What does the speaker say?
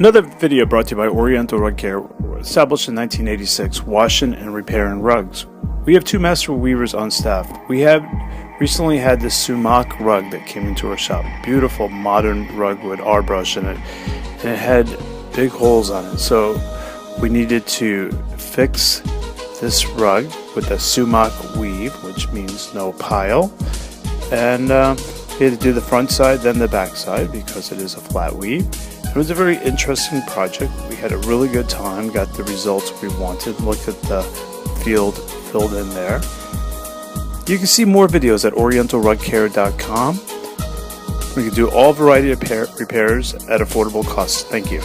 Another video brought to you by Oriental Rug Care, established in 1986, washing and repairing rugs. We have two master weavers on staff. We have recently had this sumac rug that came into our shop. Beautiful modern rug with our brush in it. And it had big holes on it. So we needed to fix this rug with a sumac weave, which means no pile. And we had to do the front side, then the back side, because it is a flat weave. It was a very interesting project. We had a really good time, got the results we wanted. Look at the field filled in there. You can see more videos at orientalrugcare.com. We can do all variety of repairs at affordable costs. Thank you.